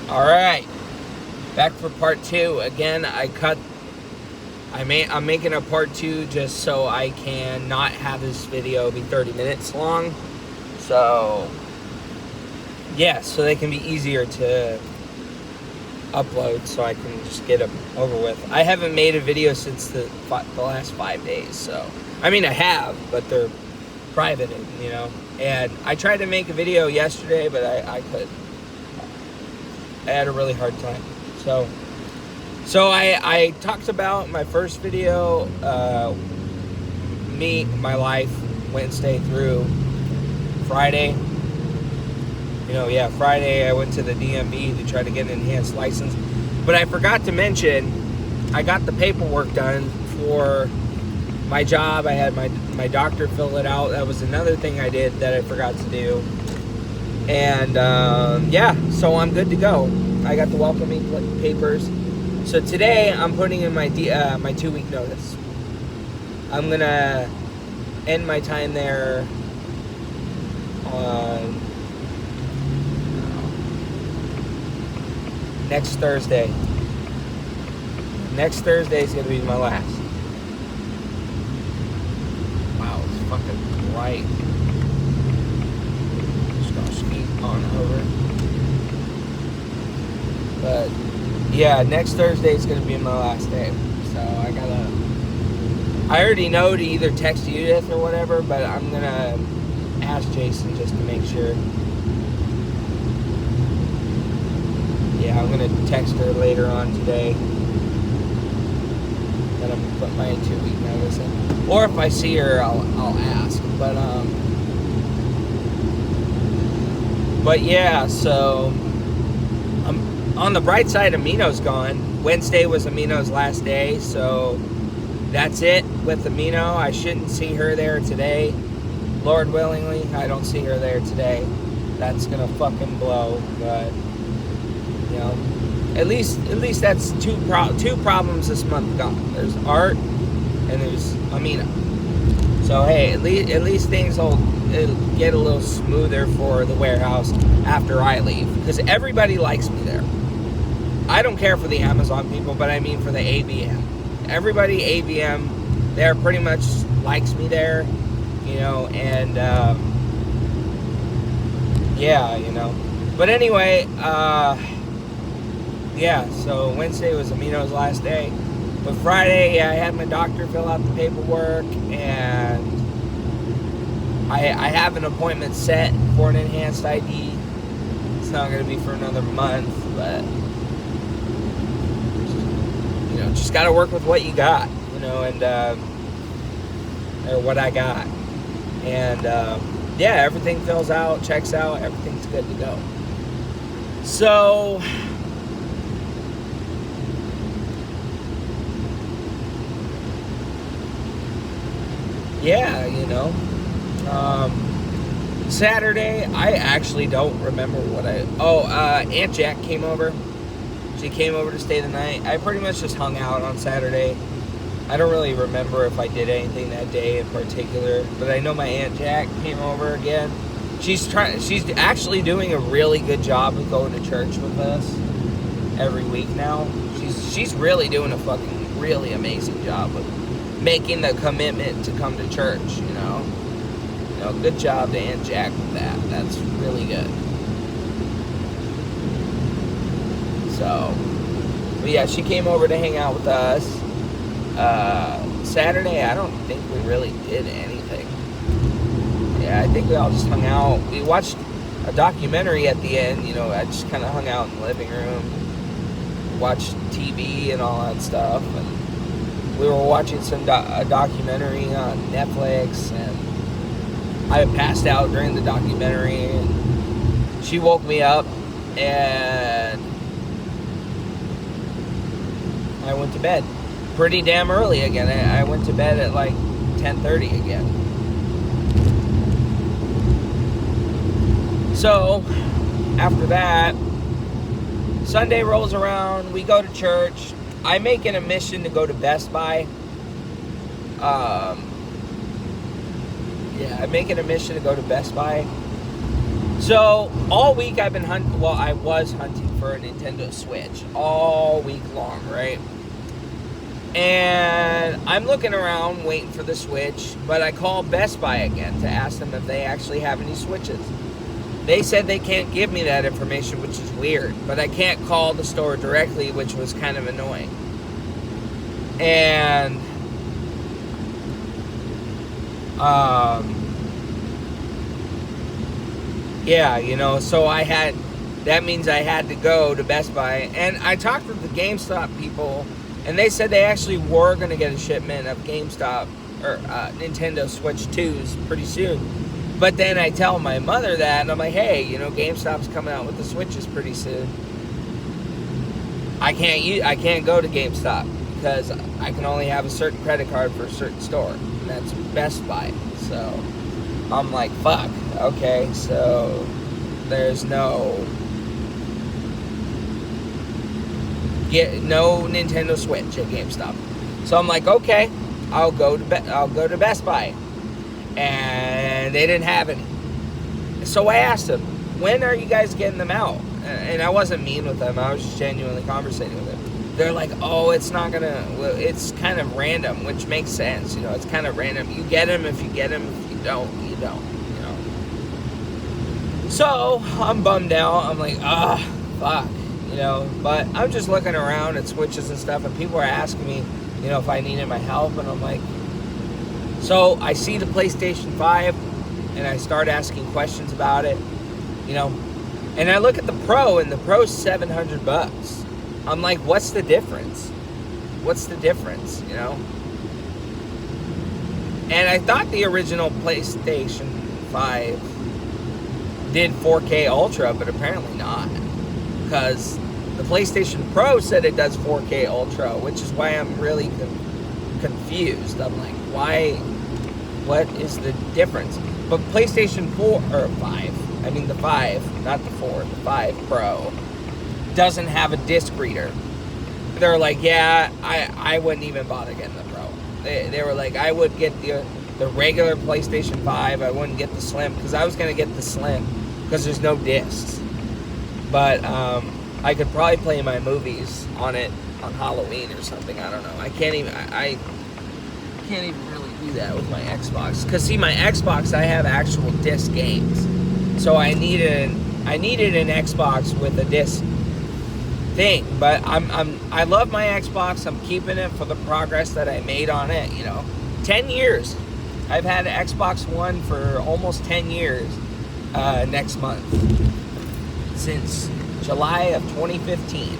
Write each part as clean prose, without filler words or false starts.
Alright, back for part 2. Again, I'm making a part 2 just so I can not have this video be 30 minutes long. So, yeah, so they can be easier to upload so I can just get them over with. I haven't made a video since the last 5 days, so. I mean, I have, but they're private, you know. And I tried to make a video yesterday, but I couldn't. I had a really hard time. So I talked about my first video, my life, Wednesday through Friday. Friday I went to the DMV to try to get an enhanced license. But I forgot to mention, I got the paperwork done for my job. I had my doctor fill it out. That was another thing I did that I forgot to do. And so I'm good to go. I got the welcoming papers. So today I'm putting in my 2-week notice. I'm gonna end my time there on next Thursday. Next Thursday is gonna be my last. Wow, it's fucking bright. On over. But yeah, next Thursday is gonna be my last day. So I already know to either text Judith or whatever, but I'm gonna ask Jason just to make sure. Yeah, I'm gonna text her later on today. Then I'm gonna put my 2-week notice in. Or if I see her, I'll ask. But yeah, so on the bright side, Amino's gone. Wednesday was Amino's last day, so that's it with Amino. I shouldn't see her there today. Lord willingly, I don't see her there today. That's gonna fucking blow, but at least that's two problems this month gone. There's Art and there's Amino. So hey, at least things will get a little smoother for the warehouse after I leave, because everybody likes me there. I don't care for the Amazon people, but I mean for the ABM. Everybody ABM there pretty much likes me there, and But anyway, so Wednesday was Amino's last day. But Friday, I had my doctor fill out the paperwork, and I have an appointment set for an enhanced ID. It's not going to be for another month, but just got to work with what you got, or what I got. And everything fills out, checks out, everything's good to go. So Saturday, I actually don't remember what Aunt Jack came over. She came over to stay the night. I pretty much just hung out on Saturday. I don't really remember if I did anything that day in particular, but I know my Aunt Jack came over again. She's actually doing a really good job of going to church with us every week now. She's really doing a fucking really amazing job of making the commitment to come to church, good job to Aunt Jack with that. That's really good. So, but yeah, she came over to hang out with us. Saturday, I don't think we really did anything. Yeah, I think we all just hung out. We watched a documentary at the end, I just kind of hung out in the living room, watched TV and all that stuff, and we were watching a documentary on Netflix, and I passed out during the documentary, and she woke me up, and I went to bed pretty damn early again. I went to bed at like 10:30 again. So after that, Sunday rolls around, we go to church. I make it a mission to go to Best Buy. I make it a mission to go to Best Buy So all week I've been hunting. Well, I was hunting for a Nintendo Switch all week long, right? And I'm looking around waiting for the Switch, but I called Best Buy again to ask them if they actually have any Switches. They said they can't give me that information, which is weird, but I can't call the store directly, which was kind of annoying. And yeah, you know, so that means I had to go to Best Buy, and I talked with the GameStop people, and they said they actually were going to get a shipment of GameStop or Nintendo Switch 2s pretty soon. But then I tell my mother that, and I'm like, hey, you know, GameStop's coming out with the Switches pretty soon. I can't go to GameStop because I can only have a certain credit card for a certain store, and that's Best Buy. So I'm like, fuck. Okay, so there's no Nintendo Switch at GameStop. So I'm like, okay, I'll go to Best Buy, and they didn't have any. So I asked them, when are you guys getting them out? And I wasn't mean with them. I was just genuinely conversating with them. They're like, oh, it's kind of random, which makes sense. You know, it's kind of random. You get them if you get them. If you don't, you don't. You know. So I'm bummed out. I'm like, fuck. You know, but I'm just looking around at Switches and stuff, and people are asking me, you know, if I needed my help, and I'm like, so I see the PlayStation 5, and I start asking questions about it, you know, and I look at the Pro, and the Pro's $700. I'm like, what's the difference? What's the difference, you know? And I thought the original PlayStation 5 did 4K Ultra, but apparently not, because the PlayStation Pro said it does 4K Ultra, which is why I'm really confused. I'm like, why? What is the difference? But PlayStation 4 or 5, I mean the 5, not the 4, the 5 Pro doesn't have a disc reader. They're like, yeah, I wouldn't even bother getting the Pro. They were like, I would get the regular PlayStation 5. I wouldn't get the Slim, because I was going to get the Slim because there's no discs. But I could probably play my movies on it on Halloween or something. I don't know. I can't even really do that with my Xbox. Because see, my Xbox, I have actual disc games. So I needed an Xbox with a disc thing. But I love my Xbox. I'm keeping it for the progress that I made on it. You know, 10 years. I've had an Xbox One for almost 10 years next month. Since July of 2015.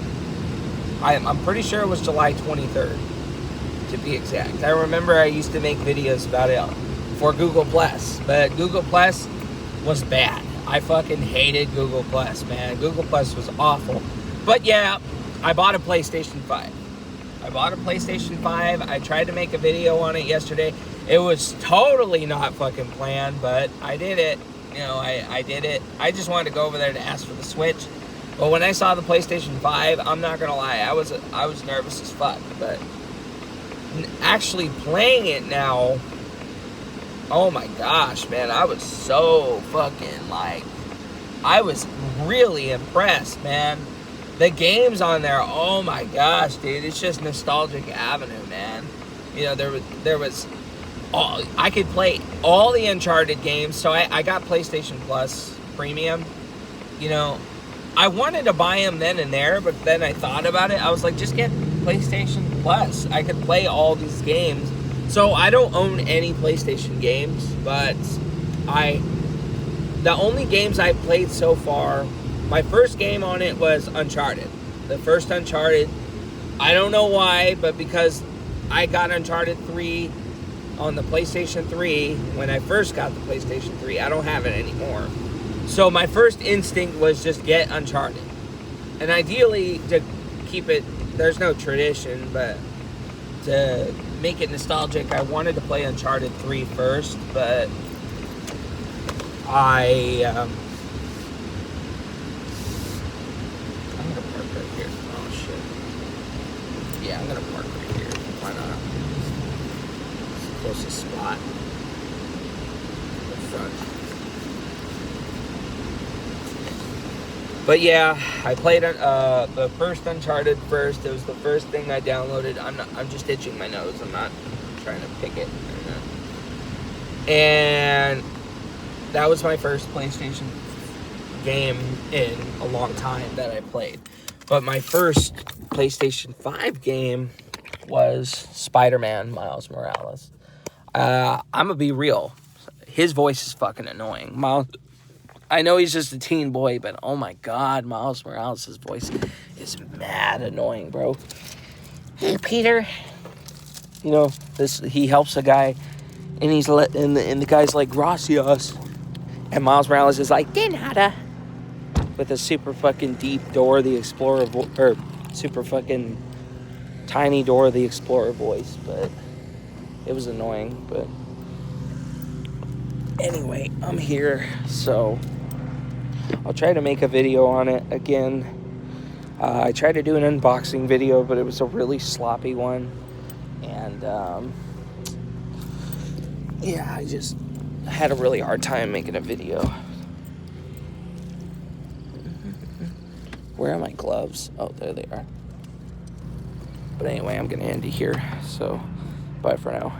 I'm pretty sure it was July 23rd, to be exact. I remember I used to make videos about it for Google Plus, but Google Plus was bad. I fucking hated Google Plus, man. Google Plus was awful. But yeah, I bought a PlayStation 5. I tried to make a video on it yesterday. It was totally not fucking planned, but I did it. You know, I did it. I just wanted to go over there to ask for the Switch. But when I saw the PlayStation 5, I'm not gonna lie, I was nervous as fuck. But actually playing it now, oh my gosh, man, I was so fucking I was really impressed, man. The games on there, oh my gosh, dude, it's just nostalgic avenue, man. You know, there was I could play all the Uncharted games. So I got PlayStation Plus Premium. You know, I wanted to buy them then and there, but then I thought about it. I was like, just get PlayStation Plus. I could play all these games. So I don't own any PlayStation games, but the only games I played so far, my first game on it was Uncharted. The first Uncharted. I don't know why, but because I got Uncharted 3 on the PlayStation 3 when I first got the PlayStation 3. I don't have it anymore. So my first instinct was just get Uncharted. And ideally, to keep it, there's no tradition, but to make it nostalgic, I wanted to play Uncharted 3 first, but I'm gonna park right here. Oh shit. Yeah, I'm gonna park right here. Why not? It's the closest spot. The front. But yeah, I played the first Uncharted first. It was the first thing I downloaded. I'm just itching my nose. I'm not trying to pick it. And that was my first PlayStation game in a long time that I played. But my first PlayStation 5 game was Spider-Man Miles Morales. I'm gonna be real. His voice is fucking annoying. Miles, I know he's just a teen boy, but oh my god, Miles Morales' voice is mad annoying, bro. Hey, Peter. You know, he helps a guy, and the guy's like, gracias. And Miles Morales is like, de nada. With a super fucking deep Dora the Explorer, or super fucking tiny Dora the Explorer voice, but it was annoying. But anyway, I'm here, so I'll try to make a video on it again. I tried to do an unboxing video, but it was a really sloppy one, and yeah, I had a really hard time making a video. Where are my gloves? Oh, there they are. But anyway, I'm gonna end it here, so bye for now.